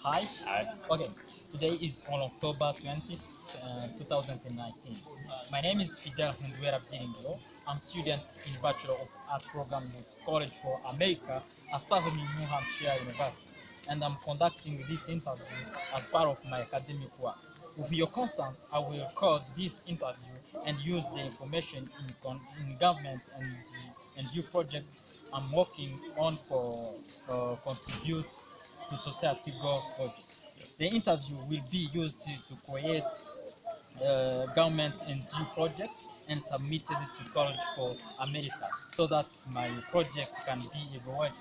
Hi. I, Okay. Today is on October 20th, 2019. My name is Fedele Nkunduwera Byiringiro. I'm student in Bachelor of Art program with College for America at Southern New Hampshire University, and I'm conducting this interview as part of my academic work. With your consent, I will record this interview and use the information in government and you project I'm working on for contribute to society goal projects. The interview will be used to create government NGO project and submitted to College for America so that my project can be evaluated.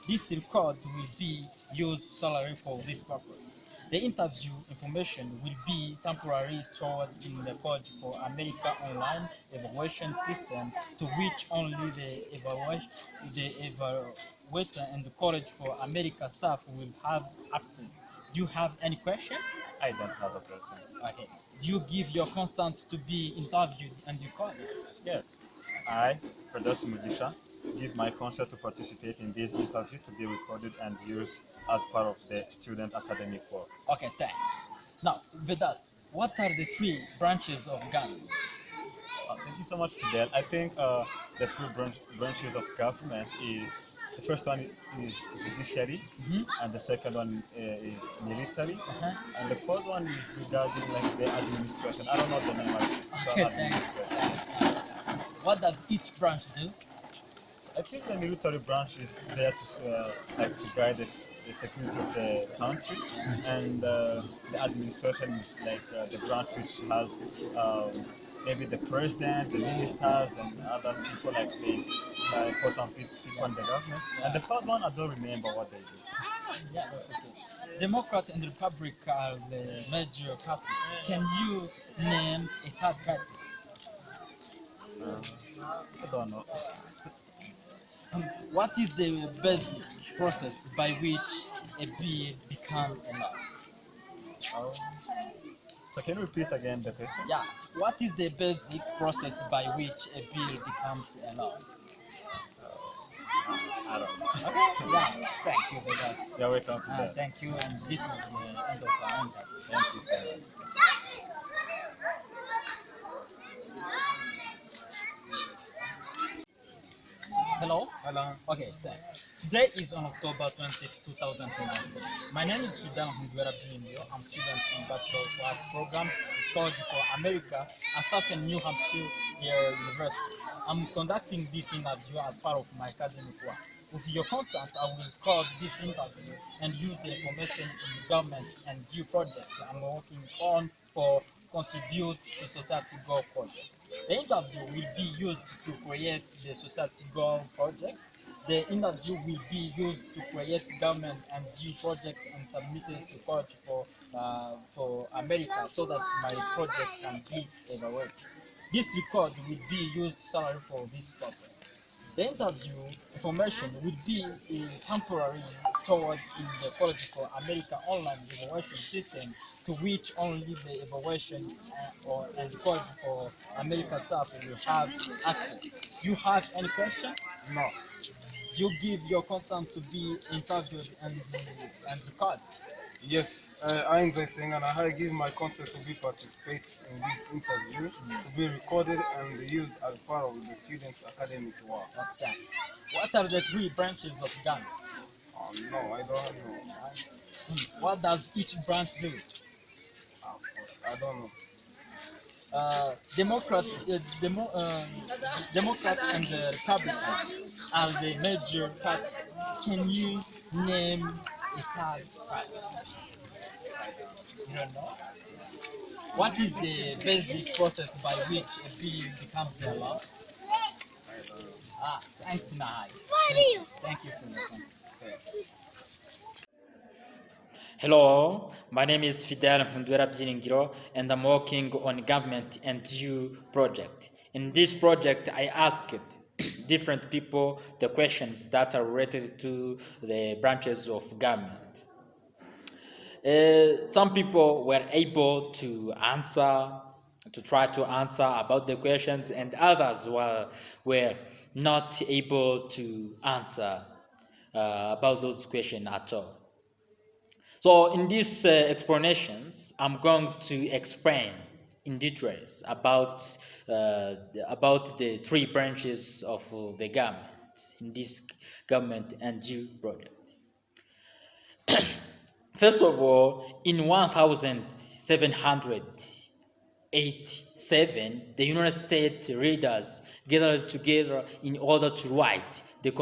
This record will be used solely for this purpose. The interview information will be temporarily stored in the College for America online evaluation system to which only the evaluator and the College for America staff will have access. Do you have any question? I don't have a question. Okay. Do you give your consent to be interviewed and recorded? Yes, I, Producer Mugisha, give my consent to participate in this interview to be recorded and used as part of the student academic work. Okay, thanks. Now, Vedas, what are the three branches of government? Thank you so much, Fidel. I think the three branches of government is the first one is judiciary, and the second one is military, and the third one is regarding like the administration. I don't know the name. It's Okay, thanks. administration. What does each branch do? I think the military branch is there to like to guide the security of the country, and the administration is like the branch which has maybe the president, the ministers, and other people like the important people in the government. And the third one, I don't remember what they do. Yeah, that's okay. Democrat and Republic are the major parties. Can you name a third party? I don't know. What is the basic process by which a bill becomes a law? Um, so can you repeat again the question? Yeah. What is the basic process by which a bill becomes a law? I don't know. Okay. Yeah. Thank you for that. You're welcome to that. Thank you. And this is the end of our interview. Thank you so much. Hello? Hello. Okay, thanks. Today is on October 20th, 2019. My name is Fedele Nkunduwera Byiringiro. I'm student in Bachelor of Arts program, College for America at Southern New Hampshire University. I'm conducting this interview as part of my academic work. With your consent, I will record this interview and use the information in the government and due project I'm working on for contribute to society goal project. The interview will be used to create the society goal project. The interview will be used to create government and due project and submitted to College for America so that my project can be evaluated. This record will be used solely for this purpose. The interview information will be temporarily stored in the College for America online evaluation system to which only the evaluation and the College for America staff will have access. Do you have any question? No. Do you give your consent to be interviewed and recorded? Yes, I am Singh and I give my consent to be participate in this interview to be recorded and used as part of the students' academic work. Thanks. What are the three branches of government? No, I don't know. What does each branch do? I don't know. Democrats and the Republicans are the major parties. Can you name a third party? You don't know? What is the basic process by which a bill becomes a law? Thanks, Nahai. Thank you for your consent. Hello, my name is Fedele Nkunduwera Byiringiro and I'm working on government and due project. In this project, I asked different people the questions that are related to the branches of government. Some people were able to answer, to try to answer about the questions, and others were not able to answer about those questions at all. So in these explanations, I'm going to explain in details about the three branches of the government in this government and Jew project. First of all, in 1787, the United States leaders gathered together in order to write the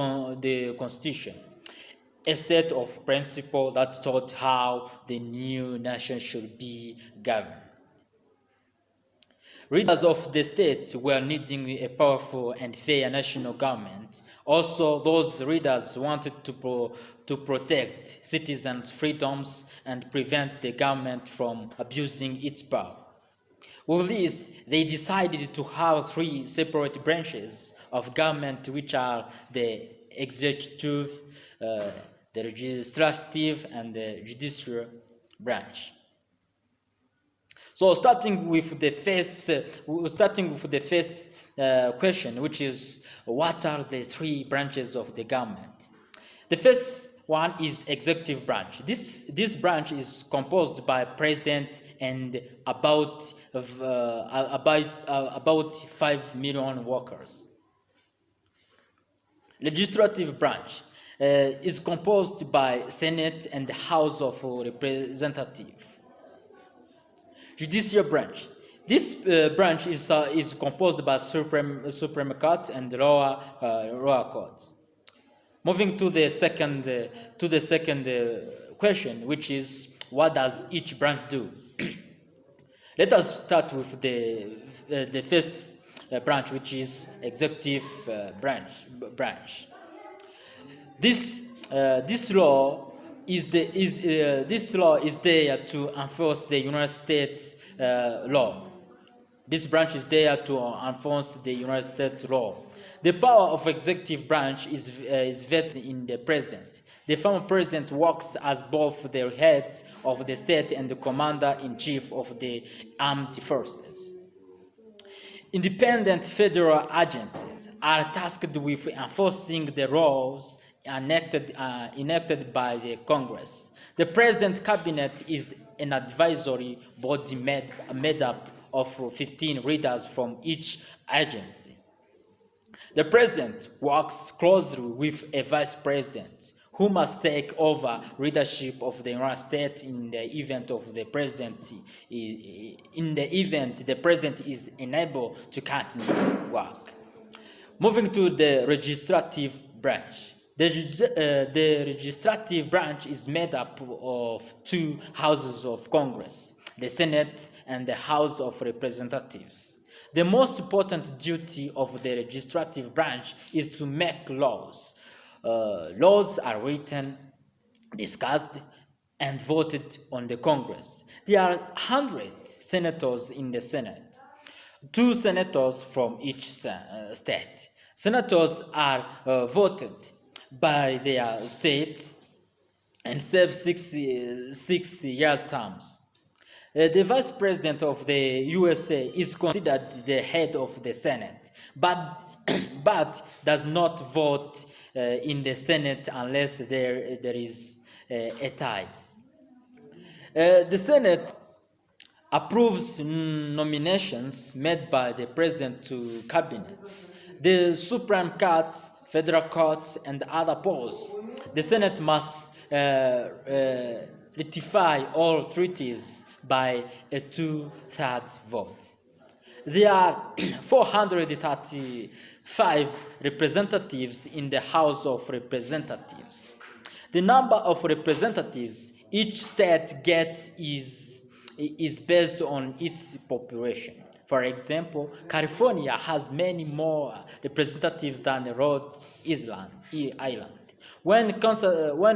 Constitution, a set of principles that taught how the new nation should be governed. Leaders of the states were needing a powerful and fair national government. Also, those leaders wanted to protect citizens' freedoms and prevent the government from abusing its power. With this, they decided to have three separate branches of government, which are the executive, the legislative, and the judicial branch. So starting with the first question, which is what are the three branches of the government? The first one is executive branch. This branch is composed by president and about 5 million workers. Legislative branch is composed by Senate and House of Representatives. Judicial branch. This branch is composed by Supreme Court and lower courts. Moving to the second question, which is what does each branch do? Let us start with the first branch, which is executive branch. This law is there to enforce the United States law. This branch is there to enforce the United States law. The power of executive branch is vested in the president. The former president works as both the head of the state and the commander-in-chief of the armed forces. Independent federal agencies are tasked with enforcing the laws enacted by the Congress. The President's Cabinet is an advisory body made up of 15 leaders from each agency. The President works closely with a Vice President, who must take over leadership of the United States in the event the President is unable to continue work. Moving to the legislative branch. The legislative branch is made up of two houses of Congress, the Senate and the House of Representatives. The most important duty of the legislative branch is to make laws. Laws are written, discussed, and voted on the Congress. There are 100 senators in the Senate, 2 senators from each state. Senators are voted by their states and serve 6 year terms. The Vice President of the USA is considered the head of the Senate, but does not vote in the Senate unless there is a tie. The Senate approves nominations made by the President to cabinets. The Supreme Court, Federal Courts, and other posts. The Senate must ratify all treaties by a 2/3 vote. There are 435 representatives in the House of Representatives. The number of representatives each state gets is based on its population. For example, California has many more representatives than Rhode Island. When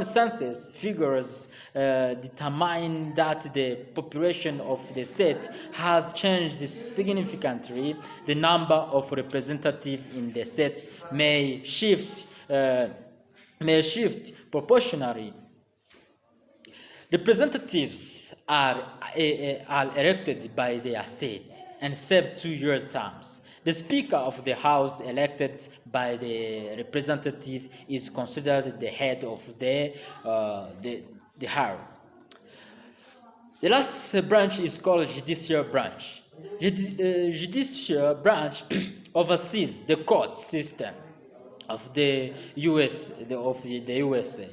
census figures determine that the population of the state has changed significantly, the number of representatives in the states may shift proportionally. Representatives are elected by their state and serve 2-year terms. The Speaker of the House, elected by the representative, is considered the head of the House. The last branch is called judicial branch. Judicial branch oversees the court system of the USA.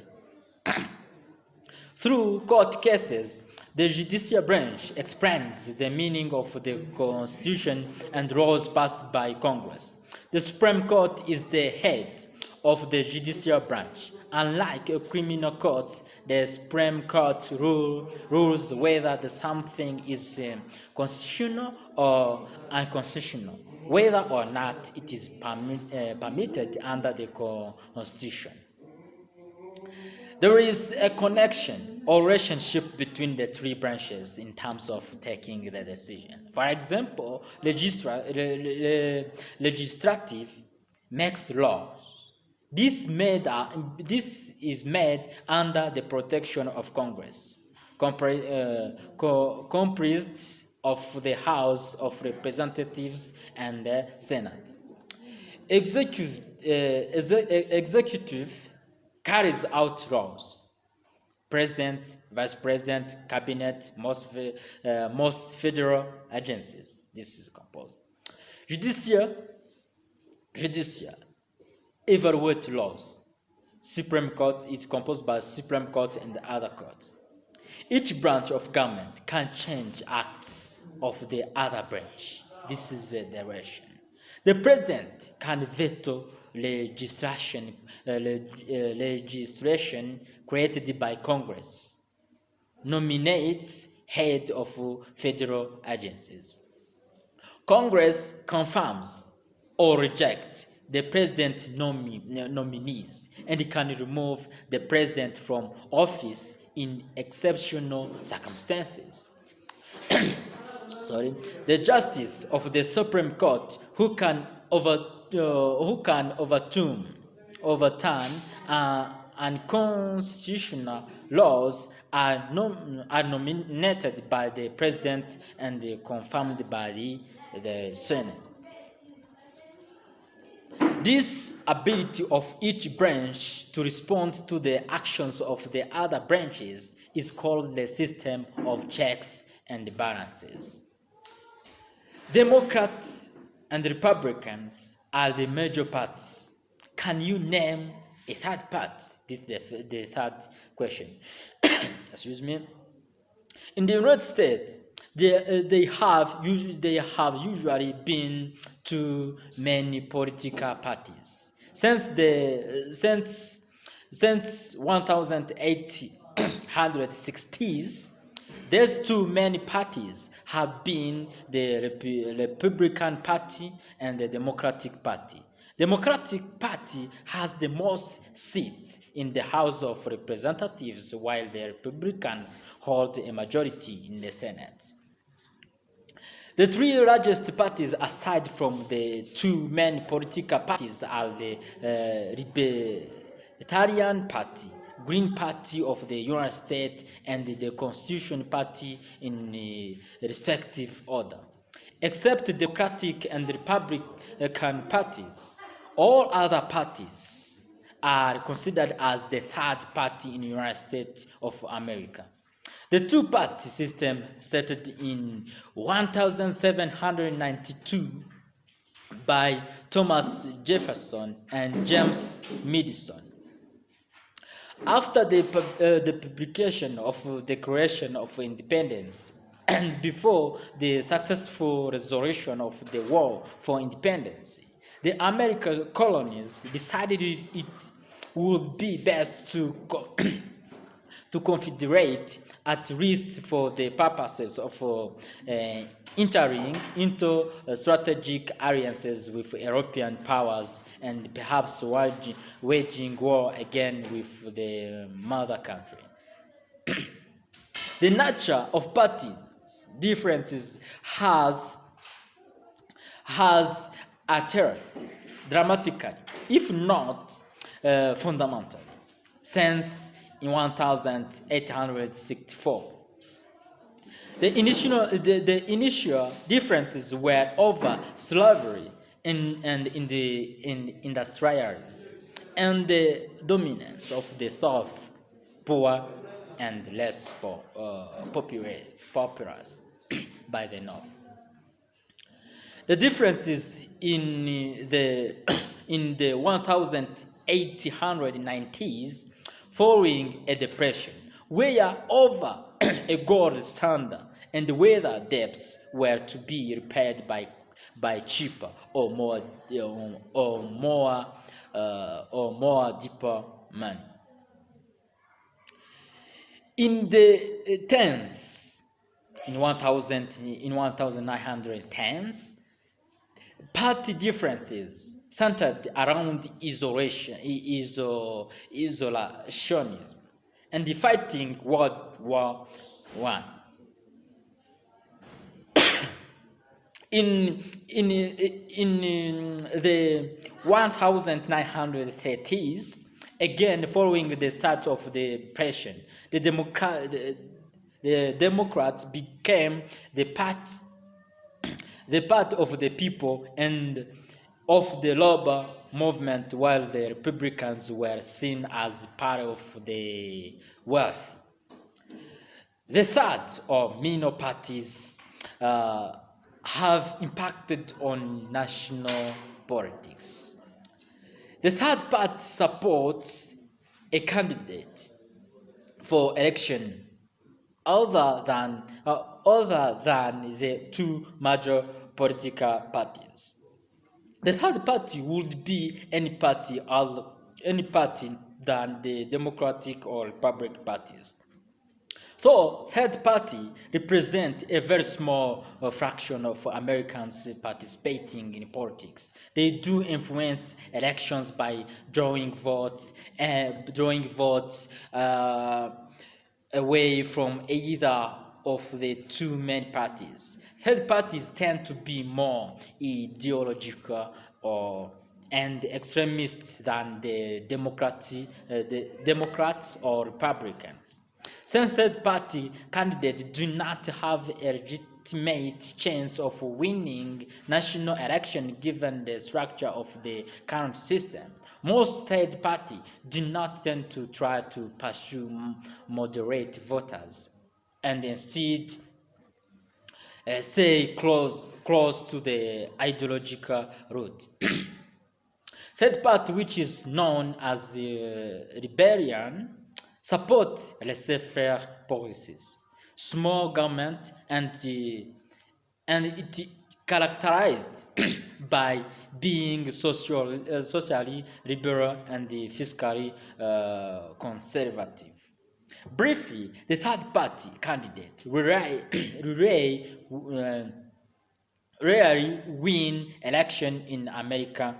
Through court cases, the judicial branch explains the meaning of the Constitution and laws passed by Congress. The Supreme Court is the head of the judicial branch. Unlike a criminal court, the Supreme Court rules whether something is constitutional or unconstitutional, whether or not it is permitted under the Constitution. There is a connection or relationship between the three branches in terms of taking the decision. For example, legislative makes laws. This is made under the protection of Congress, comprised of the House of Representatives and the Senate. Executive carries out laws. President, Vice President, Cabinet, most federal agencies. This is composed. Judicial evaluate laws. Supreme Court is composed by Supreme Court and other courts. Each branch of government can change acts of the other branch. This is the direction. The president can veto legislation created by Congress, nominates head of federal agencies. Congress confirms or rejects the president nominees and can remove the president from office in exceptional circumstances. The justice of the Supreme Court who can overturn unconstitutional laws are nominated by the president and confirmed by the Senate. This ability of each branch to respond to the actions of the other branches is called the system of checks and balances. Democrats and Republicans are the major parties. Can you name a third part? This is the third question. Excuse me. In the United States, they have usually been too many political parties. Since 1860s, there's too many parties have been the Republican Party and the Democratic Party. Democratic Party has the most seats in the House of Representatives, while the Republicans hold a majority in the Senate. The three largest parties, aside from the two main political parties, are the Libertarian Party, Green Party of the United States, and the Constitution Party in respective order. Except the Democratic and Republican parties, all other parties are considered as the third party in the United States of America. The two-party system started in 1792 by Thomas Jefferson and James Madison. After the publication of the Declaration of Independence and before the successful resolution of the War for Independence, the American colonies decided it would be best to confederate, at least for the purposes of entering into strategic alliances with European powers and perhaps waging war again with the mother country. The nature of parties differences has altered dramatically, if not fundamentally, since in 1864. The initial differences were over slavery in industrialism and the dominance of the South, poor and less populous by the North. The difference is in the in the 1890s, following a depression, where over a gold standard and weather depths were to be repaired by cheaper or more deeper money. In the tens, in 1910s, party differences centered around isolationism and the fighting World War I. In the 1930s, again following the start of the Depression, the Democrats became the part of the people and of the labor movement, while the Republicans were seen as part of the wealthy. The third or minor parties have impacted on national politics. The third party supports a candidate for election other than the two major political parties. The third party would be any party than the Democratic or Republican parties. So, third party represent a very small fraction of Americans participating in politics. They do influence elections by drawing votes away from either of the two main parties. Third parties tend to be more ideological and extremist than the Democrats or Republicans. Since third-party candidates do not have a legitimate chance of winning national election given the structure of the current system, most third-party do not tend to try to pursue moderate voters and instead stay close to the ideological route. Third party, which is known as the rebellion, support laissez-faire policies, small government, and it characterized by being socially liberal and fiscally conservative. Briefly, the third party candidate rarely win election in American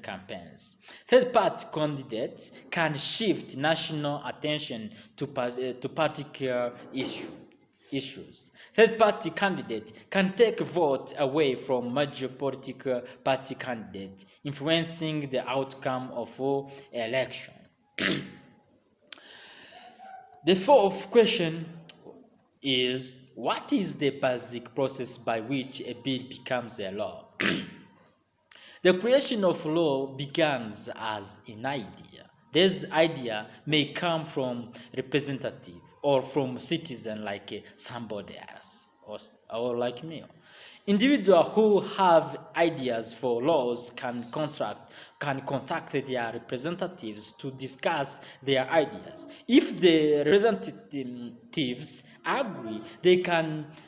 campaigns. Third-party candidates can shift national attention to particular issues. Third-party candidates can take vote away from major political party candidates, influencing the outcome of all election. The fourth question is, what is the basic process by which a bill becomes a law? The creation of law begins as an idea. This idea may come from representative or from citizen like somebody else or like me. Individuals who have ideas for laws can contact their representatives to discuss their ideas. If the representatives agree,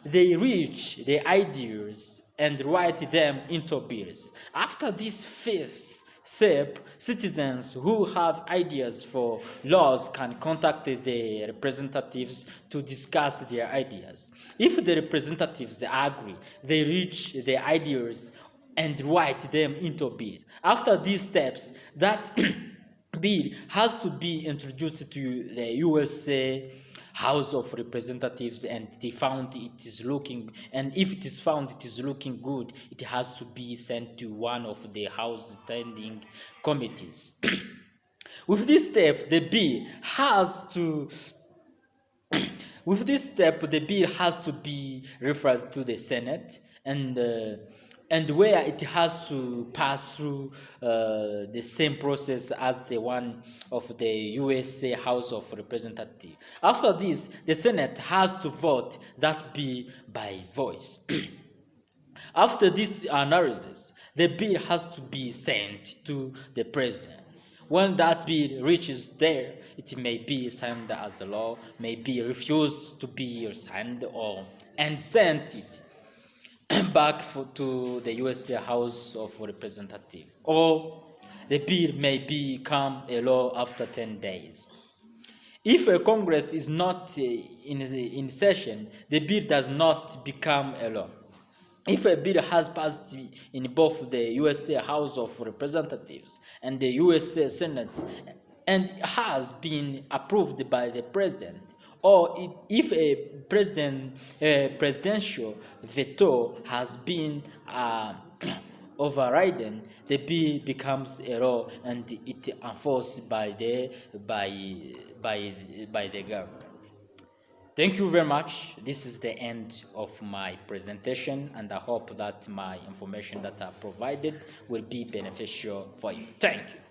they reach the ideas and write them into bills. After this first step, citizens who have ideas for laws can contact the representatives to discuss their ideas. If the representatives agree, they reach the ideas and write them into bills. After these steps, that bill has to be introduced to the USA House of Representatives, and if it is looking good, it has to be sent to one of the House standing committees. With this step, the bill has to be referred to the Senate, and and where it has to pass through the same process as the one of the USA House of Representatives. After this, the Senate has to vote that bill by voice. After this analysis, the bill has to be sent to the president. When that bill reaches there, it may be signed as a law, may be refused to be signed, or and sent it back to the U.S. House of Representatives, or the bill may become a law after 10 days. If a Congress is not in session, the bill does not become a law. If a bill has passed in both the USA House of Representatives and the USA Senate and has been approved by the President, or if a presidential veto has been overridden, the bill becomes a law and it enforced by the government. Thank you very much. This is the end of my presentation, and I hope that my information that I provided will be beneficial for you. Thank you.